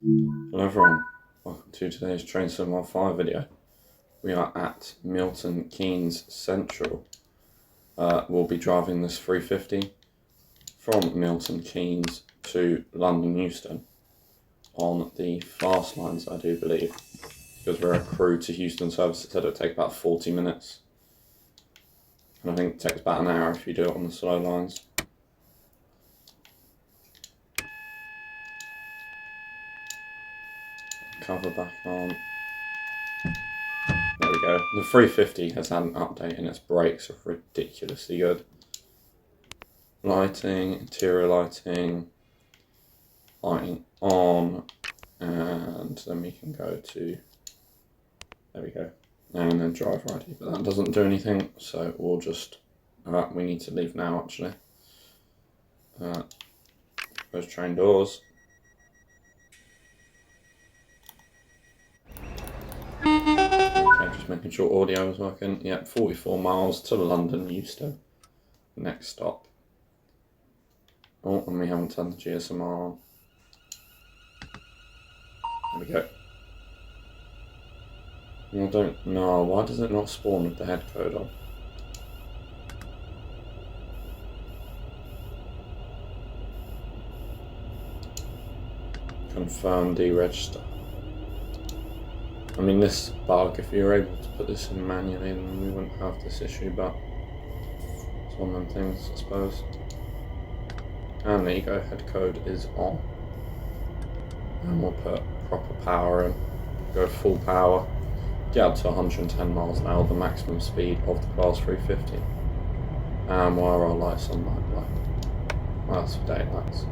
Hello everyone, welcome to today's Train Sim 15 video. We are at Milton Keynes Central. We'll be driving this 350 from Milton Keynes to London Euston on the fast lines, I do believe, because we're a Crewe to Euston service. It said it would take about 40 minutes, and I think it takes about an hour if you do it on the slow lines. Cover back on. There we go. The 350 has had an update and its brakes are ridiculously good. Lighting, interior lighting on, and then we can go to, there we go, and then drive ready, but that doesn't do anything, so we'll just, we need to leave now actually. Those train doors. Just making sure audio is working. Yep, 44 miles to London Euston. Next stop. Oh, and we haven't turned the GSMR on. There we go. I don't know, why does it not spawn with the head code on? Confirm deregister. I mean, this bug, if you were able to put this in manually, then we wouldn't have this issue, but it's one of them things, I suppose. And there you go, head code is on. And we'll put proper power in, go full power, get up to 110 miles an hour, the maximum speed of the class 350. And why are our lights on night black? Well, that's for daylights.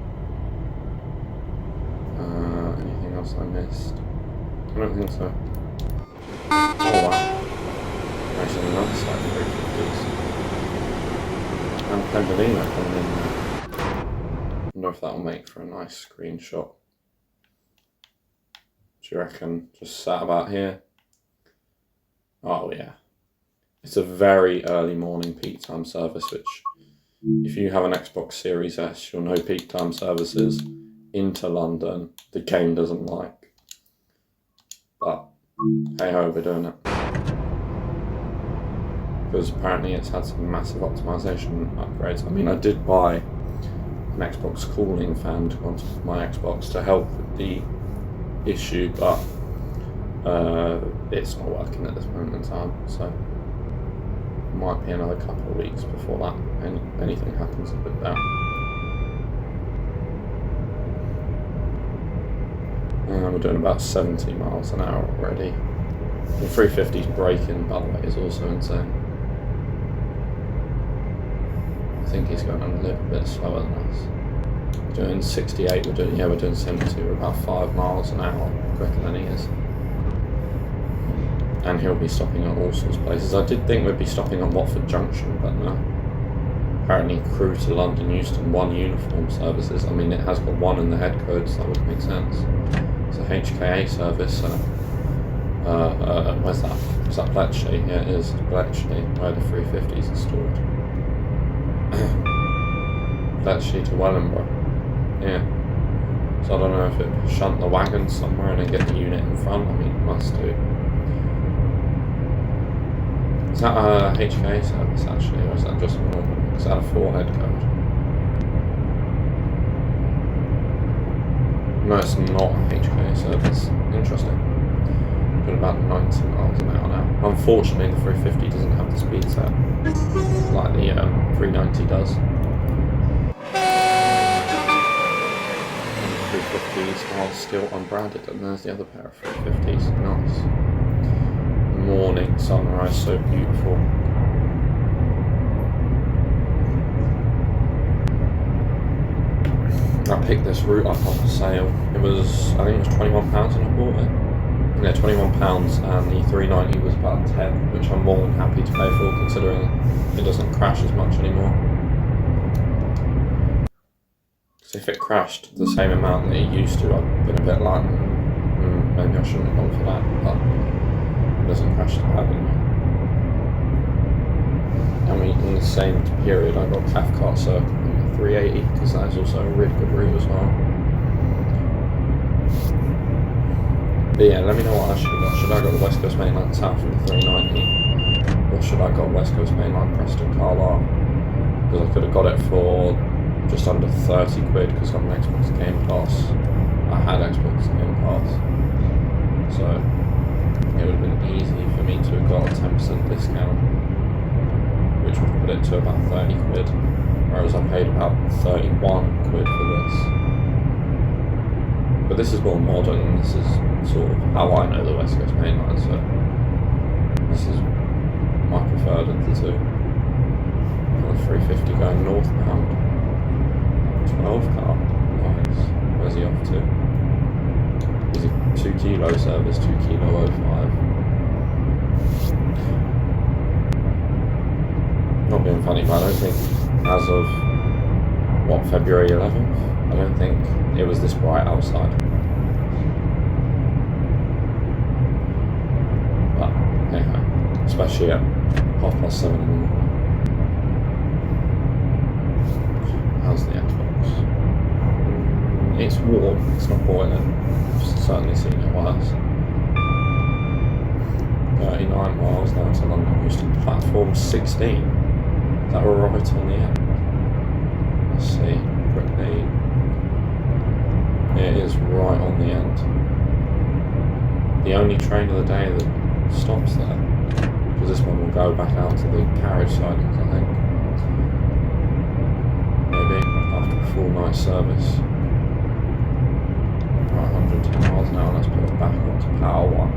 Anything else I missed? I don't think so. Oh wow. Actually, another stack of 350s. And Pendolino coming in there. I wonder if that'll make for a nice screenshot. Do you reckon? Just sat about here? Oh yeah. It's a very early morning peak time service, which, if you have an Xbox Series S, you'll know peak time services into London the game doesn't like. But hey ho, we're doing it. Because apparently it's had some massive optimization upgrades. I mean, I did buy an Xbox cooling fan to go onto my Xbox to help with the issue, but it's not working at this moment in time, so it might be another couple of weeks before that anything happens with that. And we're doing about 70 miles an hour already. The 350's braking, by the way, is also insane. I think he's going a little bit slower than us. We're doing 68, we're doing 72, we're about 5 miles an hour quicker than he is. And he'll be stopping at all sorts of places. I did think we'd be stopping at Watford Junction, but no. Apparently Crewe to London Euston, one uniform services. I mean, it has got one in the head code, so that would make sense. It's a HKA service. Where's that? Is that Bletchley? Yeah, it is Bletchley, where the 350s are stored. Bletchley to Wellingborough. Yeah. So I don't know if it shunt the wagon somewhere and then get the unit in front. I mean, it must do. Is that a HKA service actually, or is that just normal? Is that a 4 head code? No, it's not a HKA service. Interesting. Doing about 90 miles an hour now. Unfortunately, the 350 doesn't have the speed set like the 390 does. And the 350s are still unbranded, and there's the other pair of 350s. Nice. Morning sunrise, so beautiful. I picked this route up on sale. It was, I think it was £21 when I bought it. Yeah, £21, and the 390 was about 10, which I'm more than happy to pay for, considering it doesn't crash as much anymore. So if it crashed the same amount that it used to, I've been a bit like, maybe I shouldn't have gone for that, but it doesn't crash as bad anymore. I mean, in the same period, I got Cathcart Circle 380, because that is also a really good route as well. But yeah, let me know what I should have got. Should I got the West Coast Mainline South for the 390? Or should I got West Coast Mainline Preston Carlisle? Because I could have got it for just under 30 quid because I got an Xbox Game Pass. I had Xbox Game Pass. So it would have been easy for me to have got a 10% discount, which would put it to about 30 quid. Whereas I paid about 31 quid for this. But this is more modern, this is sort of how I know the West Coast Mainline, so this is my preferred of the two. And the 350 going northbound. 12 car, nice. Where's he off to? Is it 2 kilo service, 2 kilo 05? Not being funny, but I don't think as of, what, February 11th? I don't think it was this bright outside. But, anyway, especially at 7:30 in the morning. How's the Xbox? It's warm, it's not boiling. I've certainly seen it worse. 39 miles down to London Euston. Platform 16. Is that right on the end? Let's see. Quickly. It is right on the end. The only train of the day that stops there. Because this one will go back out to the carriage sidings, I think. Maybe after a full night service. Right, 110 miles an hour, let's put it back onto power 1.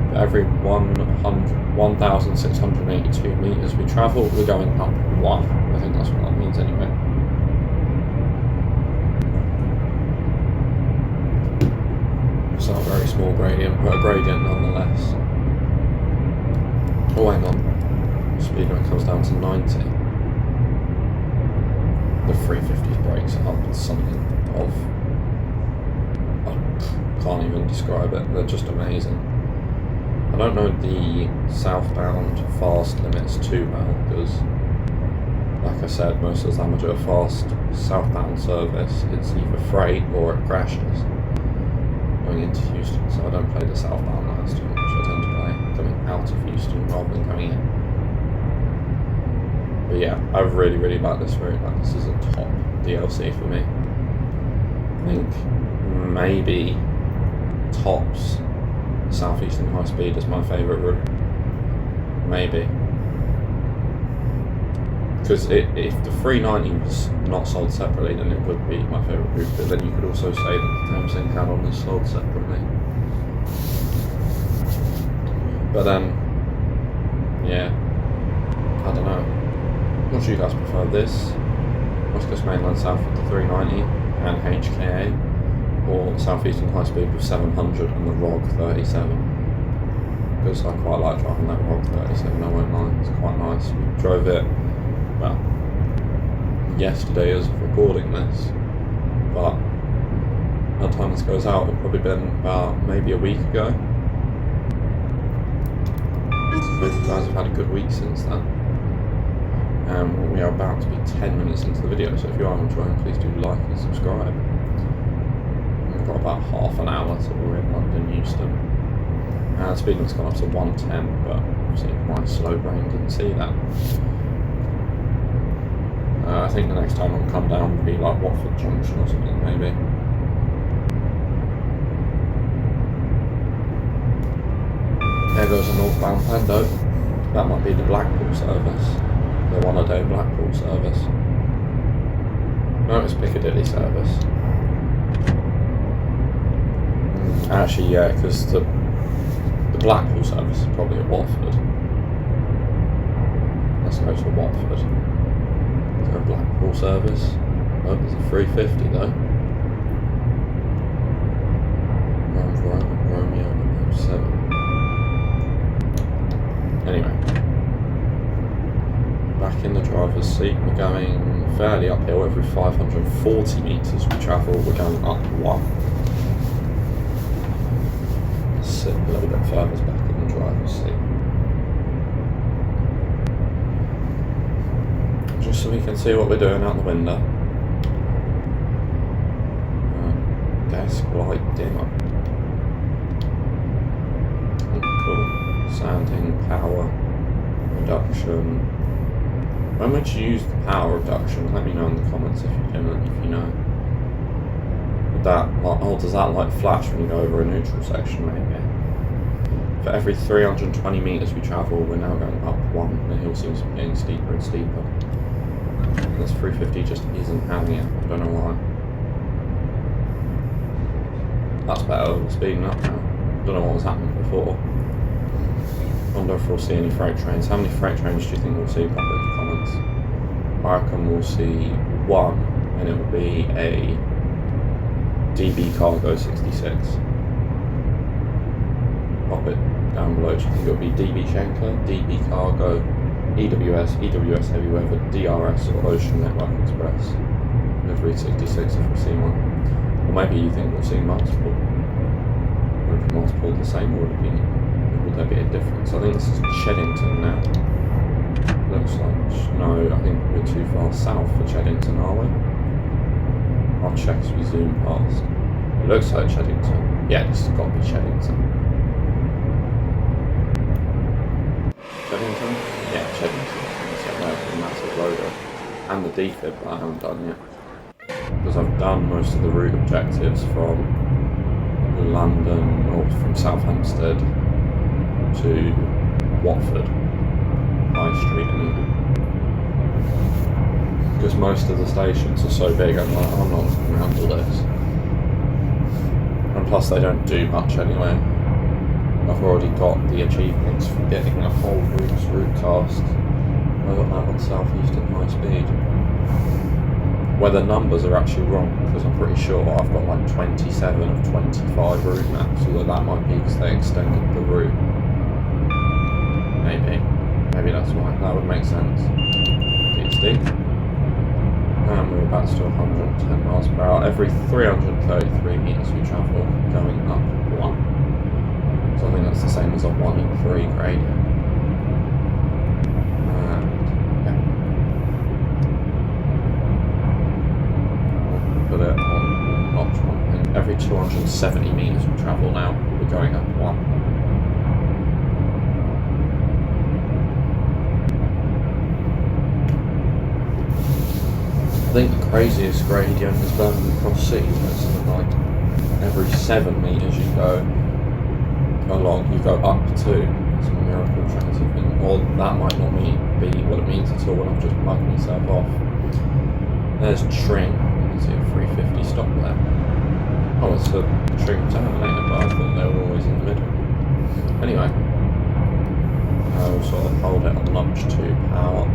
For every 1,682 metres we travel, we're going up 1. I think that's what that means anyway. It's not a very small gradient, but a gradient nonetheless. Oh, hang on. Speed limit comes down to 90. The 350 brakes up something of... I can't even describe it, they're just amazing. I don't know the southbound fast limits too well, because like I said, most of the time I do a fast southbound service, it's either freight or it crashes going into Euston, so I don't play the southbound lines too much. I tend to play coming out of Euston rather than coming in. But yeah, I really like this route. Like, this is a top DLC for me. I think maybe tops South Euston High Speed is my favourite route. Maybe. Because if the 390 was not sold separately, then it would be my favourite route, but then you could also say that the Thames Link add-on is sold separately. But yeah, I don't know. What do you guys prefer, this West Coast Mainline South with the 390 and HKA, or South Euston High Speed with 700 and the ROG 37? Because I quite like driving that ROG 37, I won't lie, it's quite nice. We drove it, well, yesterday as of recording this, but by the time this goes out, it'll probably been about maybe a week ago. You guys have had a good week since then. We are about to be 10 minutes into the video, so if you are enjoying, please do like and subscribe. We've got about half an hour till we're in London Euston. Speed limit's gone up to 110, but obviously my slow brain didn't see that. I think the next time I'll come down will be like Watford Junction or something, maybe. There goes a northbound Pando. That might be the Blackpool service. The one-a-day Blackpool service. No, it's Piccadilly service. Actually, yeah, because the Blackpool service is probably at Watford. Let's go to Watford. Is there a Blackpool service? Oh, there's a 350 though. Romeo 7. Anyway. Back in the driver's seat, we're going fairly uphill. Every 540 metres we travel, we're going up 1. Sit a little bit further back in the driver's seat. Just so we can see what we're doing out the window. Desk light dimmer. Cool. Sanding, power, reduction. When would you use the power reduction? Let me know in the comments if you know. Would that, does that like flash when you go over a neutral section maybe? For every 320 metres we travel, we're now going up 1. The hill seems to be getting steeper and steeper. This 350 just isn't having it. I don't know why. That's better. We're speeding up now. I don't know what was happening before. I wonder if we'll see any freight trains. How many freight trains do you think we'll see? Pop it in the comments. I reckon we'll see 1, and it will be a DB Cargo 66. Pop it down below. Do you think it'll be DB Schenker, DB Cargo, EWS Heavy Weather, DRS, or Ocean Network Express? Livery 66 if we see one. Or maybe you think we'll see multiple. Would it be multiple the same, or would there be a difference? I think this is Cheddington now. Looks like, no, I think we're too far south for Cheddington, are we? I'll check as we zoom past. It looks like Cheddington. Yeah, this has got to be Cheddington. Cheddington? Yeah, Cheddington. It's got a massive logo. And the defib that I haven't done yet. Because I've done most of the route objectives from London or from Southampton to Watford High Street anyway. Because most of the stations are so big, I'm like, I'm not looking around all this. And plus they don't do much anyway. I've already got the achievements for getting a whole route task. I got that on South Euston High Speed. Where the numbers are actually wrong, because I'm pretty sure I've got like 27 of 25 route maps, although that might be because they extended the route. Maybe that's why. That would make sense. DXD. And we're about to do 110 miles per hour. Every 333 metres we travel, going up 1. So I think that's the same as a 1 in 3 gradient. Put it on notch 1. And every 270 metres we travel now, we're going up 1. I think the craziest gradient is Birmingham Cross City, where it's like every 7 metres you go along, you go up 2. It's a miracle transit, or that might not be what it means at all when I've just mugged myself off. There's Tring. See a 350 stop there. Oh, it's a Tring Terminator, but I thought they were always in the middle. Anyway, I'll sort of hold it on lunch 2 power,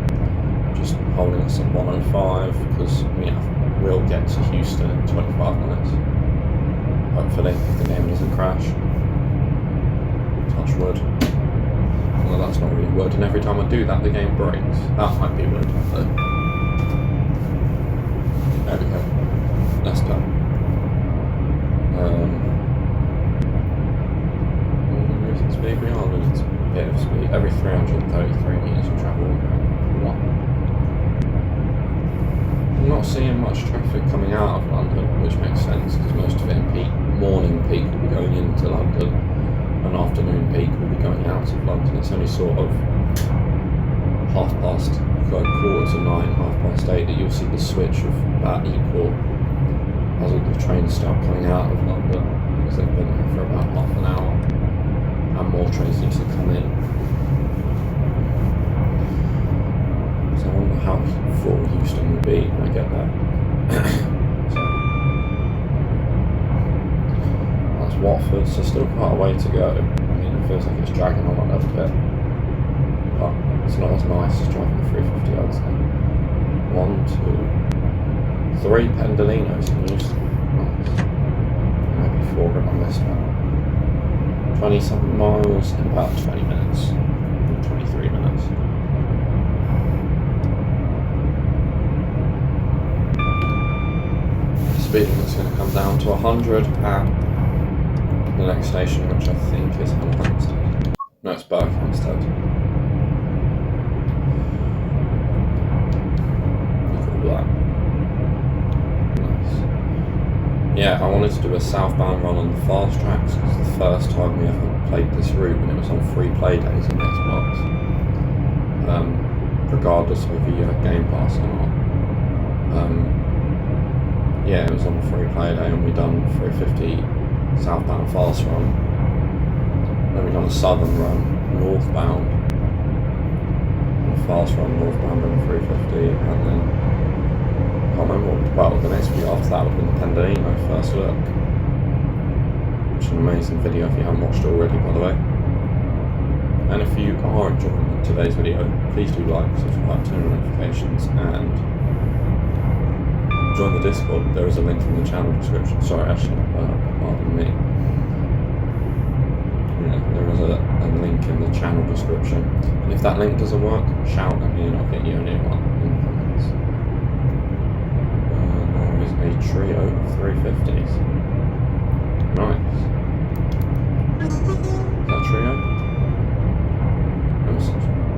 just holding us at 105 because we'll get to Euston in 25 minutes. Hopefully, if the game doesn't crash. Touch wood. Well, that's not really wood, and every time I do that, the game breaks. That might be wood, though. There we go. That's done. Losing speed, we are losing a bit of speed. Every 333 metres we travel, 1. I'm not seeing much traffic coming out of London, which makes sense because most of it morning peak will be going into London, and afternoon peak will be going out of London. It's only sort of 8:30, 9:15, 8:30 that you'll see the switch of about equal as all the trains start coming out of London, because they've been there for about half an hour and more trains need to come in. So I wonder how full Euston will be when I get there. So that's Watford, so still quite a way to go. I mean, it feels like it's dragging on a little bit, but it's not as nice as driving the 350, I'd say. 1, 2, 3 Pendolinos in Euston. Nice. Maybe 4 on this one. 27 miles in about 20 minutes. 23 minutes. Speed limit's going to come down to 100 at the next station, which I think is Hampstead. No, it's Berkhamsted. yeah, I wanted to do a southbound run on the fast tracks because the first time we ever played this route and it was on free play days on Xbox, regardless of whether you had Game Pass or not. Yeah, it was on a free play day and we done 350 southbound fast run. Then we done a southern run, northbound, and a fast run northbound on 350, and then I can't remember what, well, the next video after that would have been the Pendolino first look, which is an amazing video if you haven't watched it already, by the way. And if you are enjoying today's video, please do like, subscribe, turn on notifications, and join the Discord. There is a link in the channel description. Sorry, actually, pardon me. Yeah, there is a link in the channel description. And if that link doesn't work, shout at me and I'll get you a new one in the comments. There is a trio of 350s. Nice. Is that a trio?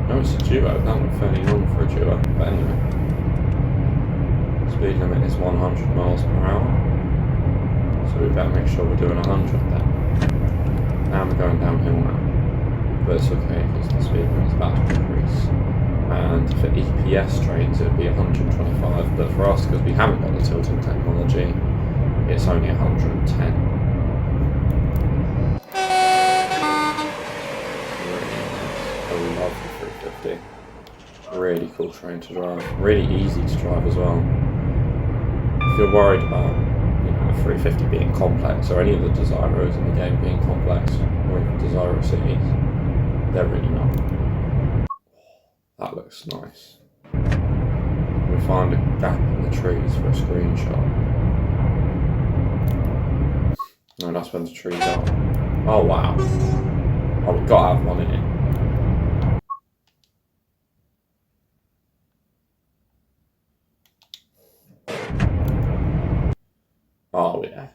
No, it's a duo. That looked fairly long for a duo, but anyway. Speed limit is 100 miles per hour, so we better make sure we're doing 100 then. And we're going downhill now, but it's okay because the speed limit is about to increase. And for EPS trains it would be 125, but for us, because we haven't got the tilting technology, it's only 110. I love the 350. Really cool train to drive, really easy to drive as well. If you're worried about, you know, the 350 being complex or any of the Desiros in the game being complex, or even Desiro cities, they're really not. That looks nice. We find a gap in the trees for a screenshot. No, that's when the trees are. Oh wow. Oh, we've got to have one in it. Oh yeah,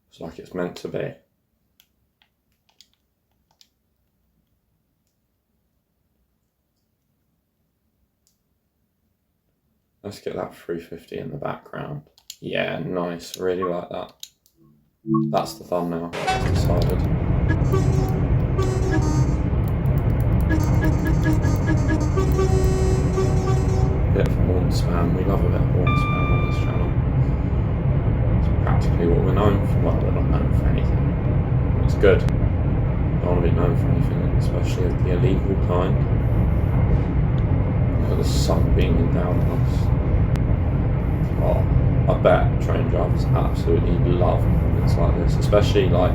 it's like it's meant to be. Let's get that 350 in the background. Yeah, nice, really like that. That's the thumbnail, I've decided. Bit of horn spam, we love a bit of horn spam on this channel. Practically what we're known for. Well, we're not known for anything. It's good. Don't want to be known for anything, especially the illegal kind. Look at the sun beaming down on us. Oh, I bet train drivers absolutely love moments like this, especially like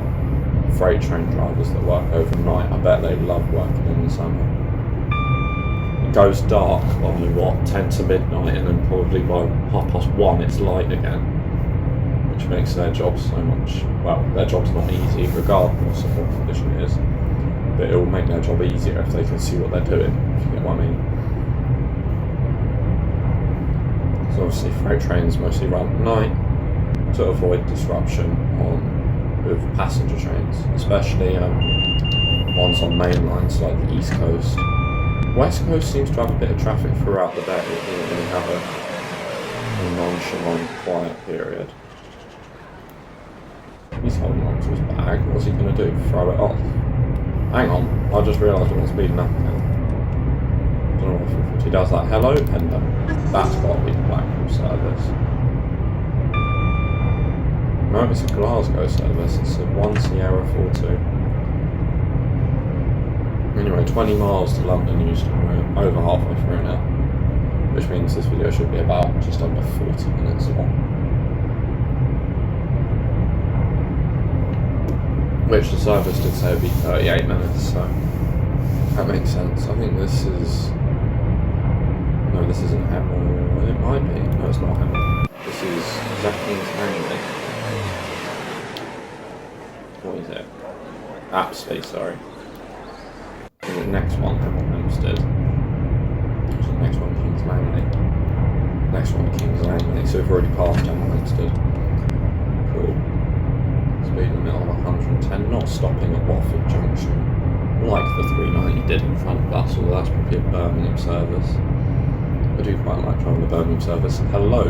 freight train drivers that work overnight. I bet they love working in the summer. It goes dark by what, 10 to midnight, and then probably by 1:30 it's light again. Which makes their job so much, well, their job's not easy regardless of what condition it is, but it will make their job easier if they can see what they're doing, if you get what I mean. So obviously freight trains mostly run at night to avoid disruption with passenger trains, especially ones on Mainline, so like the East Coast. West Coast seems to have a bit of traffic throughout the day, it doesn't really have a nonchalant quiet period. He's holding on to his bag. What's he going to do? Throw it off? Hang on. I just realised I'm speeding up again. Don't know if he does that. Hello, Pendo. That's got to be the Blackpool service. No, it's a Glasgow service. It's a 1 Sierra 42. Anyway, 20 miles to London Euston. We're over halfway through now. Which means this video should be about just under 40 minutes long. Which the service did say would be 38 minutes, so that makes sense. I think this is... No, this isn't Hemel. It might be. No, it's not Hemel. This is Zapping's Langley. What is it? Apsley, sorry. And the next one, Hemel Hempstead. So the next one, King's Langley. Next one, King's Langley. So we've already passed Hemel Hempstead. Cool. Speed limit of 110, not stopping at Watford Junction, like the 390 did in front of us, although that's probably a Birmingham service. I do quite like driving the Birmingham service. Hello,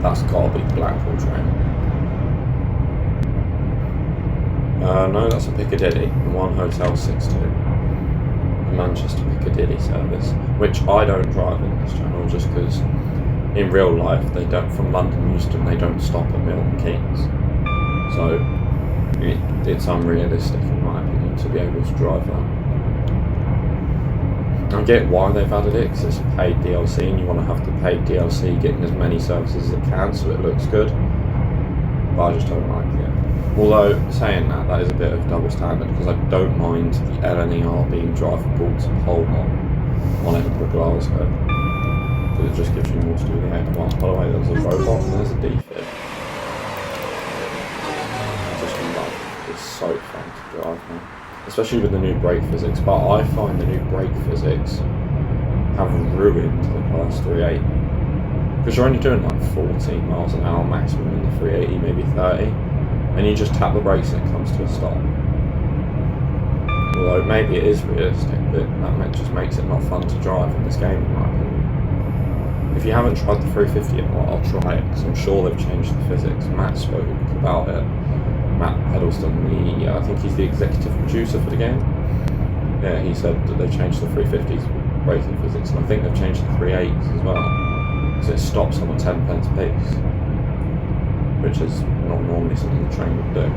that's got to be Blackpool train. No, that's a Piccadilly, and one Hotel 62. A Manchester Piccadilly service, which I don't drive on this channel just because in real life they don't, from London Euston, they don't stop at Milton Keynes. So it's unrealistic in my opinion to be able to drive that. I get why they've added it, because it's paid DLC and you want to have the paid DLC getting as many services as it can so it looks good, but I just don't like it. Although, saying that, that is a bit of double standard, because I don't mind the LNER being drivable to Polmont on Edinburgh Glasgow, because it just gives you more to do with the A1. By the way, there's a robot and there's a defib. Just love it. It's so fun to drive now. Especially with the new brake physics, but I find the new brake physics have ruined the Class 380. Because you're only doing like 14 miles an hour maximum in the 380, maybe 30, and you just tap the brakes and it comes to a stop. Although maybe it is realistic, but that just makes it not fun to drive in this game in my opinion. If you haven't tried the 350 yet, well, I'll try it, because I'm sure they've changed the physics. Matt spoke about it. Matt Euston, I think he's the executive producer for the game. Yeah, he said that they changed the 350's braking physics, and I think they've changed the 380s as well, because it stops on a 10 pence piece, which is not normally something the train would do.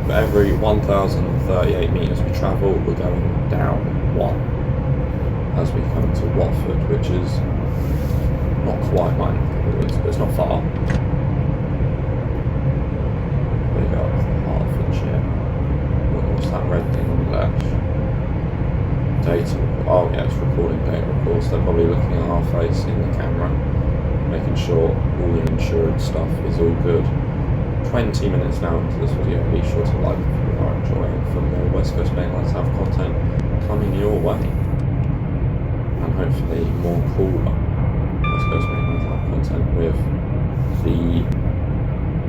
For every 1,038 metres we travel, we're going down 1 as we come to Watford, which is not quite my neck of the woods, but it's not far. Hertfordshire. What's that red thing on the left? Data. Oh yeah, it's recording data, of course. They're probably looking at our face in the camera, making sure all the insurance stuff is all good. 20 minutes now into this video. Be sure to like if you are enjoying for more West Coast Mainline South content coming your way, and hopefully more cooler West Coast Mainline South content with the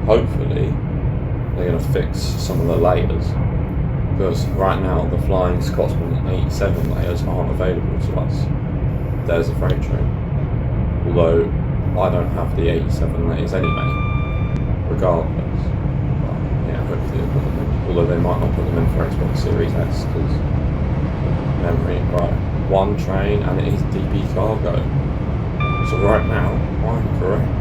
hopefully. They're going to fix some of the layers, because right now the Flying Scotsman 87 layers aren't available to us. There's a freight train, although I don't have the 87 layers anyway, regardless. But yeah, hopefully they'll put them in, although they might not put them in for Xbox Series S, because memory, right, one train and it is DB cargo. So right now, I'm correct.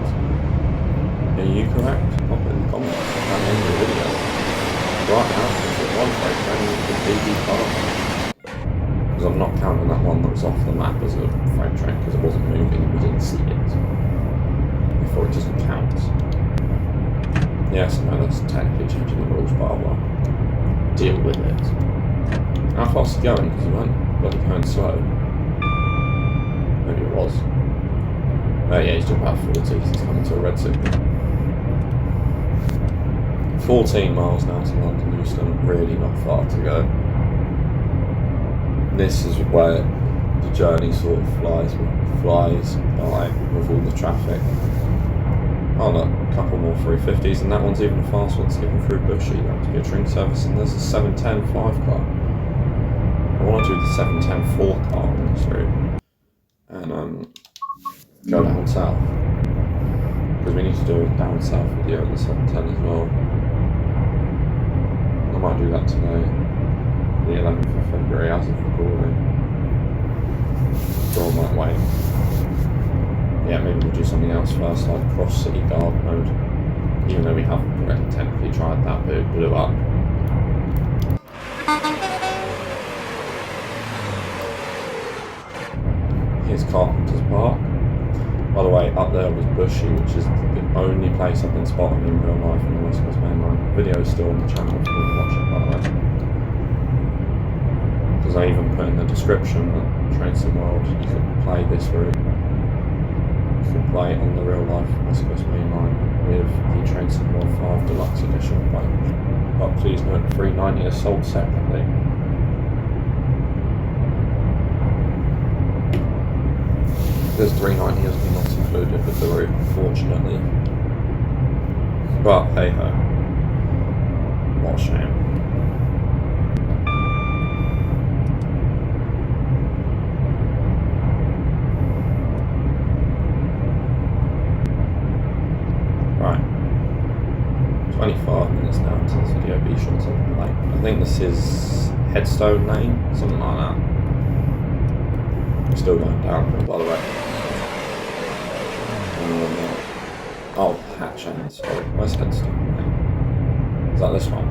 Are you correct? Pop it in the comments at the end of the video. Right now, it's one freight train with DB cargo. Because I'm not counting that one that was off the map as a freight train, because it wasn't moving and we didn't see it. Therefore it doesn't count. Yes, no, that's technically changing the rules, but I'll deal with it. How fast is he going? Because he went bloody going slow. Maybe it was. Yeah, he's doing about 40, he's coming to a red signal. 14 miles now to London Euston, really not far to go. This is where the journey sort of flies by with all the traffic. Oh look, a couple more 350s, and that one's even a fast one, skipping through Bushy. That to be a train service, and there's a 710 5 car. I want to do the 710 4 car on this route, and go down south, because we need to do a down south video on the 710 as well. I might do that today, the 11th of February as of recording. Or I might wait. Yeah, maybe we'll do something else first, like cross city guard mode. Even though we haven't already technically tried that, but it blew up. Here's Carpenter's Park. By the way, up there was Bushy, which is the only place I've been spotting in real life on the West Coast Mainline. The video is still on the channel if you want to watch it, by the way. Because I even put in the description that Train Sim World, you could play this route. You could play it on the real life West Coast Mainline with the Train Sim World 5 Deluxe Edition page. But please note, 390 is sold separately. There's 390 has been not included with the route, unfortunately. But hey ho. What a shame. 25 minutes now until this video be short something like. I think this is Headstone Lane, something like that. We're still going downhill, by the way. Oh, Hatch End, sorry. Where's Headstone Lane? Is that this one?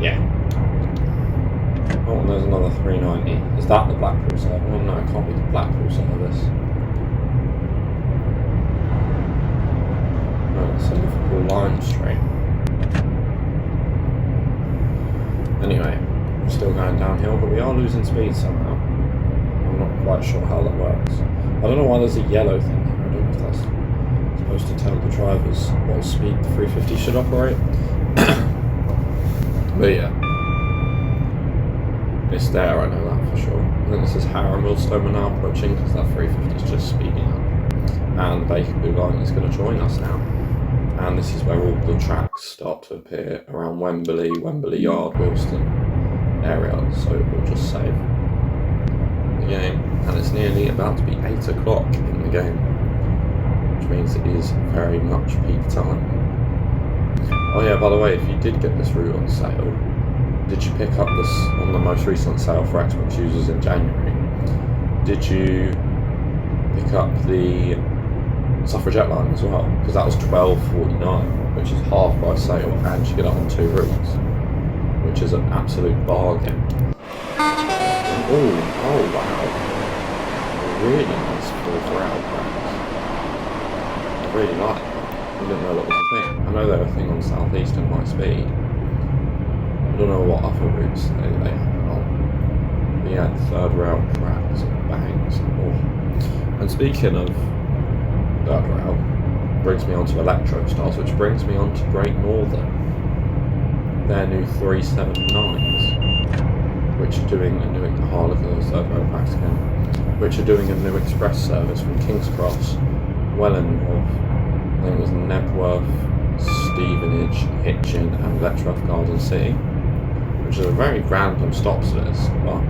Yeah. Oh, and there's another 390. Is that the Blackpool service? Oh no, it can't be the Blackpool service. No, it's a Liverpool Lime Street. Anyway, we're still going downhill, but we are losing speed somehow. I'm not quite sure how that works. I don't know why there's a yellow thing here. I don't know if that's supposed to tell the drivers what speed the 350 should operate. But yeah. It's there, I know that for sure. I think this is Harrow Millstone we're now approaching because that 350 is just speeding up. And the Baker Blue Line is going to join us now. And this is where all the tracks start to appear around Wembley, Wembley Yard, Euston area. So we'll just save the game. And it's nearly about to be 8 o'clock in the game, which means it is very much peak time. Oh yeah, by the way, if you did get this route on sale, did you pick up this on the most recent sale for Xbox users in January? Did you pick up the Suffragette line as well? Because that was $12.49, which is half price sale, and you get it on 2 routes, which is an absolute bargain. Oh wow. Really nice filter out brands. I really like that. I didn't know that was a thing. I know they're a thing on South Eastern High Speed. I don't know what other routes they happen on. But yeah, third rail cracks and bangs and all. And speaking of third rail, brings me on to Electro Stars, which brings me on to Great Northern. Their new 379s, which are doing a new, oh look at those third rail cracks again, which are doing a new express service from King's Cross, Wellingborough, I think it was Nebworth, Stevenage, Hitchin and Letchworth Garden City, which is a very random stops list, but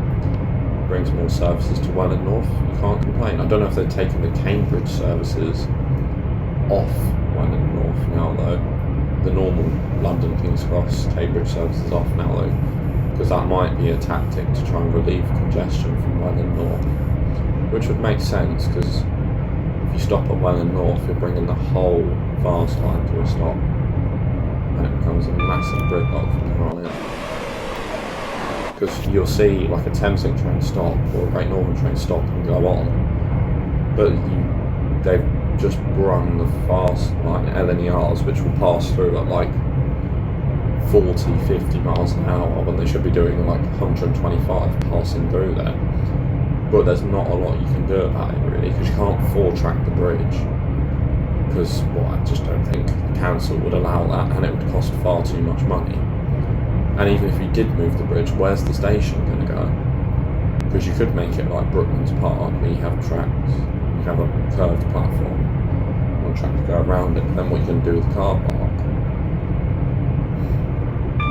brings more services to Welling North. You can't complain. I don't know if they're taking the Cambridge services off Welling North now though. The normal London King's Cross Cambridge services off now though, because that might be a tactic to try and relieve congestion from Welling North, which would make sense because if you stop at Welling North, you're bringing the whole fast line to a stop, and it becomes a massive gridlock from there on in. Because you'll see like a Thameslink train stop or a Great Northern train stop and go on, but they've just brung the fast line LNERs, which will pass through at like 40-50 miles an hour when they should be doing like 125 passing through there. But there's not a lot you can do about it really, because you can't four-track the bridge, because well, I just don't think the council would allow that, and it would cost far too much money. And even if you did move the bridge, where's the station going to go? Because you could make it like Brooklands Park, where you have tracks, you have a curved platform, one track to go around it, and then what you can do with the car park.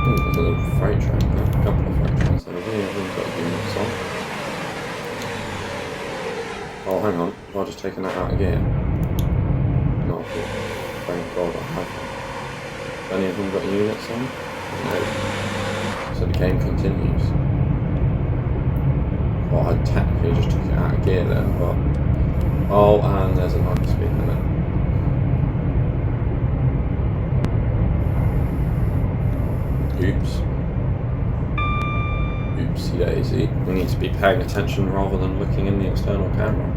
Ooh, there's a little freight train there, a couple of freight trains over here, we've got units on. Oh, hang on, have I just taken that out again? No, thank God I haven't. Any of them got units on? No. So the game continues. Well, I technically just took it out of gear then, but... Oh, and there's a 90 speed limit. Oops. Oopsie daisy. We need to be paying attention rather than looking in the external camera.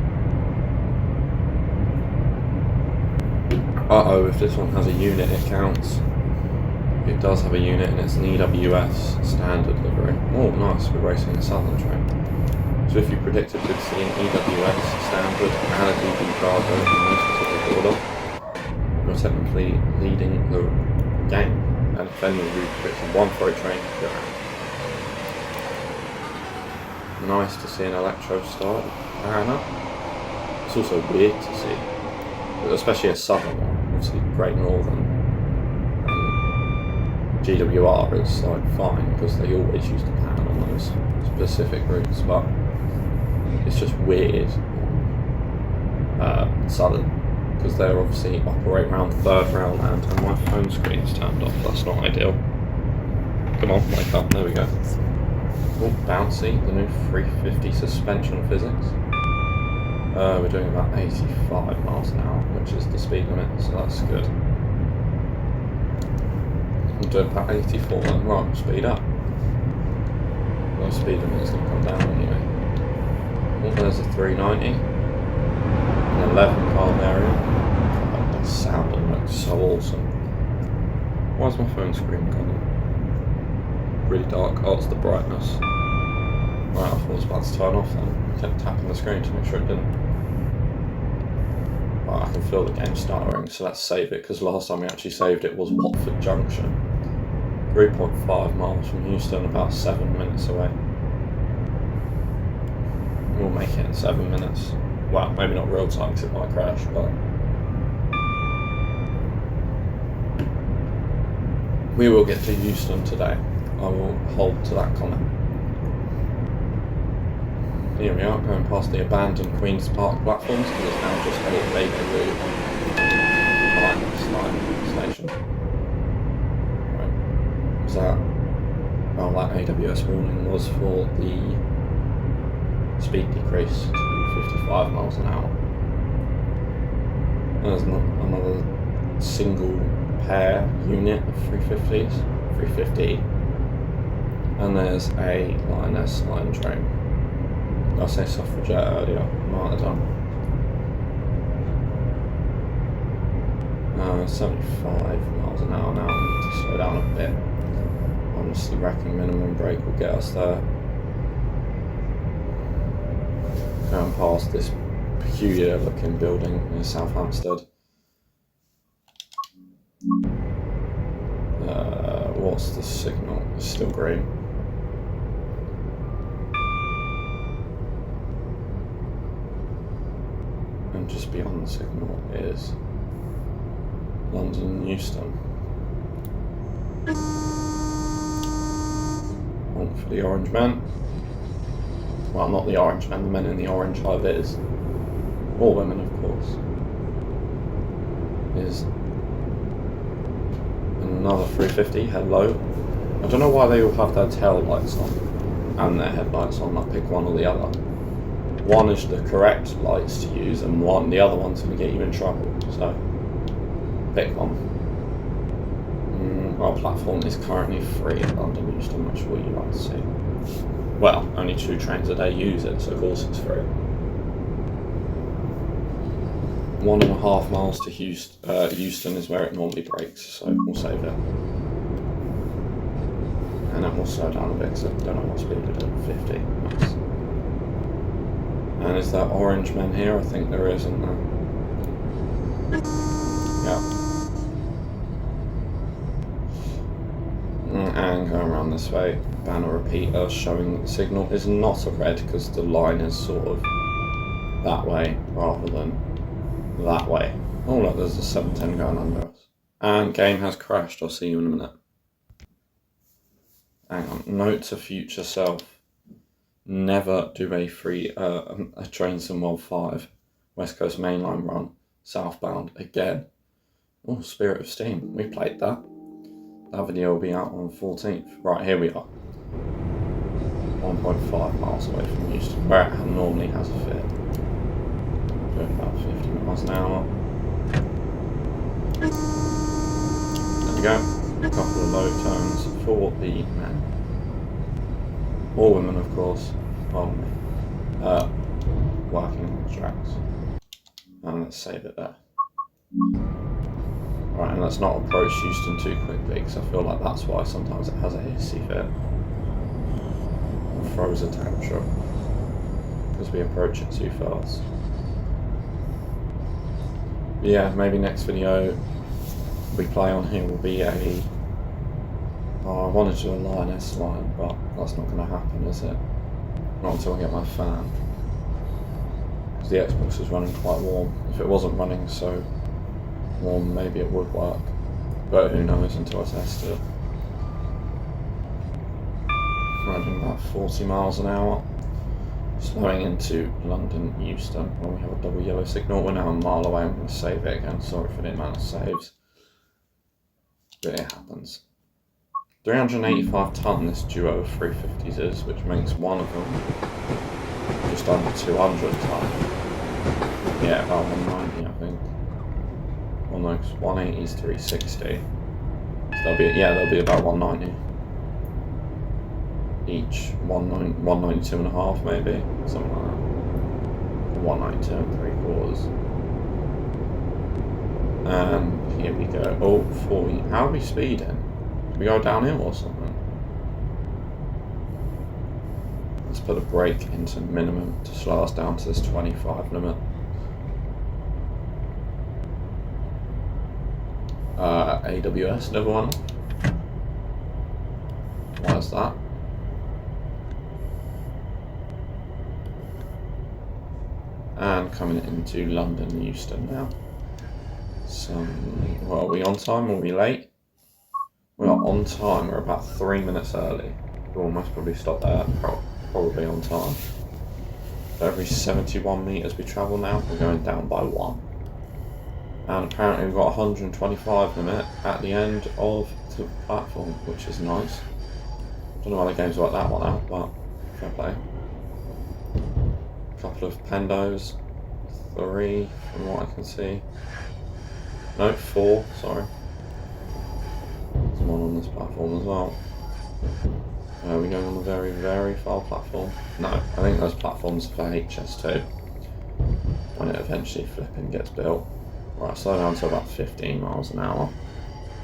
Uh-oh, if this one has a unit, it counts. It does have a unit and it's an EWS standard livery. Oh, nice, we're racing a Southern train. So if you predicted we'd see an EWS standard and a DB Bravo in no specific order, you're technically leading the game. And if any of you predicted one freight train, you're out. Nice to see an Electro start. Anna. It's also weird to see, especially a Southern one. Obviously, Great Northern. GWR is like fine because they always used to pan on those specific routes, but it's just weird. Southern, because they're obviously operate around third rail land and my phone screen's turned off. That's not ideal. Come on, wake up. There we go. Oh, bouncy, the new 350 suspension physics. We're doing about 85 miles an hour, which is the speed limit, so that's good. We'll do about 84 then. Right, we'll speed up. The speed limit is going to come down anyway. Oh, there's a 390. An 11 car area. Oh, that sound looks so awesome. Why is my phone screen gone really dark? Oh, it's the brightness. Right, I thought it was about to turn off then. I kept tapping the screen to make sure it didn't. Right, I can feel the game stuttering, so let's save it, because last time we actually saved it was Watford Junction. 3.5 miles from Euston, about 7 minutes away. We'll make it in 7 minutes. Well, maybe not real time because it might crash, but we will get to Euston today. I will hold to that comment. Here we are, going past the abandoned Queen's Park platforms, and it's now just a Baker line station. Right. Was that? Well, that AWS warning was for the speed decrease to 55 miles an hour. There's another single pair unit of 350s, 350, and there's a Lioness line train. I say suffragette earlier, might have done. 75 miles an hour now, I need to slow down a bit. Honestly reckon minimum brake will get us there. Going past this peculiar looking building near South Hampstead. What's the signal? It's still green. And just beyond the signal is London Euston. One for the orange man. Well, not the orange men, the men in the orange high vis. Or women, of course. Is another 350, hello. I don't know why they all have their tail lights on and their headlights on. I'll pick one or the other. One is the correct lights to use, and the other one's going to get you in trouble. So, pick one. Our platform is currently free at London Euston, which will you like to see. Well, only 2 trains a day use it, so of course it's free. 1.5 miles to Euston is where it normally breaks, so we'll save it. And then we'll slow down a bit, because I don't know what speed we're doing, 50. Nice. And is there orange men here? I think there is, isn't there? Yeah. And going around this way, banner repeater showing that the signal is not a red, because the line is sort of that way rather than that way. Oh look, there's a 710 going under us. And game has crashed, I'll see you in a minute. Hang on, note to future self. Never do a train sim World 5 West Coast Mainline run southbound again. Oh, Spirit of Steam, we played that. That video will be out on the 14th. Right, here we are. 1.5 miles away from Euston, where it normally has a fit. Doing about 50 miles an hour. There we go. A couple of low tones for the men. Or women, of course. Pardon me. Working on the tracks. And let's save it there. Right, and let's not approach Euston too quickly, because I feel like that's why sometimes it has a hissy fit. Or throws a tantrum. Because we approach it too fast. But yeah, maybe next video we play on here will be a... Oh, I wanted to do a Lioness line, but that's not going to happen, is it? Not until I get my fan. Because the Xbox is running quite warm. If it wasn't running so warm, maybe it would work. But who knows until I test it. Running about 40 miles an hour. Slowing into London Euston when we have a double yellow signal. We're now a mile away. I'm going to save it again. Sorry for the amount of saves. But it happens. 385 tonne this duo of 350s is, which makes one of them just under 200 tonne. Yeah, about 190 I think. Almost 180 is 360. So they'll be about 190. Each 192 and a half maybe, something like that. 192 and 3/4. And here we go. Oh, 40. How are we speeding? Did we go downhill or something? Let's put a brake into minimum to slow us down to this 25 limit. AWS level 1. Why is that? And coming into London Euston now. Well, are we on time or are we late? We are on time. We're about 3 minutes early. We'll almost probably stop there. Probably on time. So every 71 metres we travel now, we're going down by 1. And apparently we've got 125 limit at the end of the platform, which is nice. Don't know why the game's worked that one out, but fair play. Couple of pendos, 3 from what I can see. No, 4, sorry. There's one on this platform as well. Are we going on a very, very far platform? No, I think those platforms are for HS2 when it eventually flipping gets built. Right, slow down to about 15 miles an hour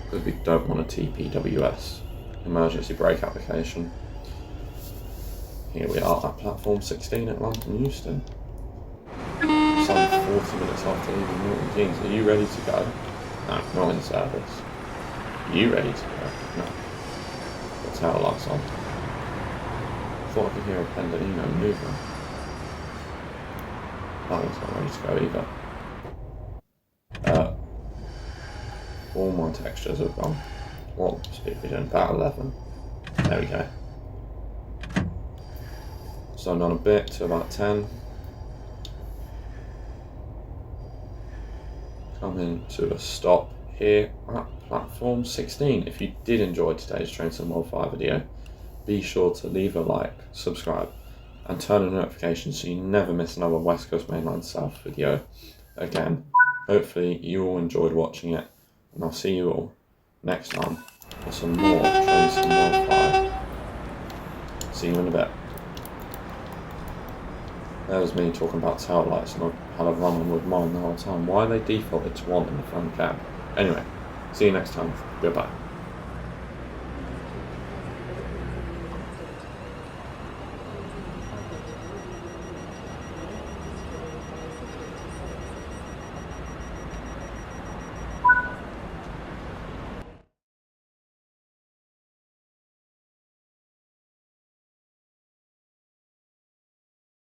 because we don't want a TPWS, emergency brake application. Here we are at platform 16 at London Euston. Some 40 minutes after leaving Milton Keynes. Are you ready to go? No, not in service. Are you ready to go? No. The tail lights on. Thought I could hear a Pendolino moving. That one's not ready to go either. All my textures have gone. What speed are we doing? About 11. There we go. Slowing down a bit to about 10. Coming to a stop here at platform 16. If you did enjoy today's Train Sim World 5 video, be sure to leave a like, subscribe, and turn on notifications so you never miss another West Coast Mainline South video again. Hopefully you all enjoyed watching it, and I'll see you all next time for some more Train Sim World 5. See you in a bit. That was me talking about tail lights, and I had a run on with mine the whole time. Why are they defaulted to 1 in the front cab? Anyway, see you next time. Goodbye.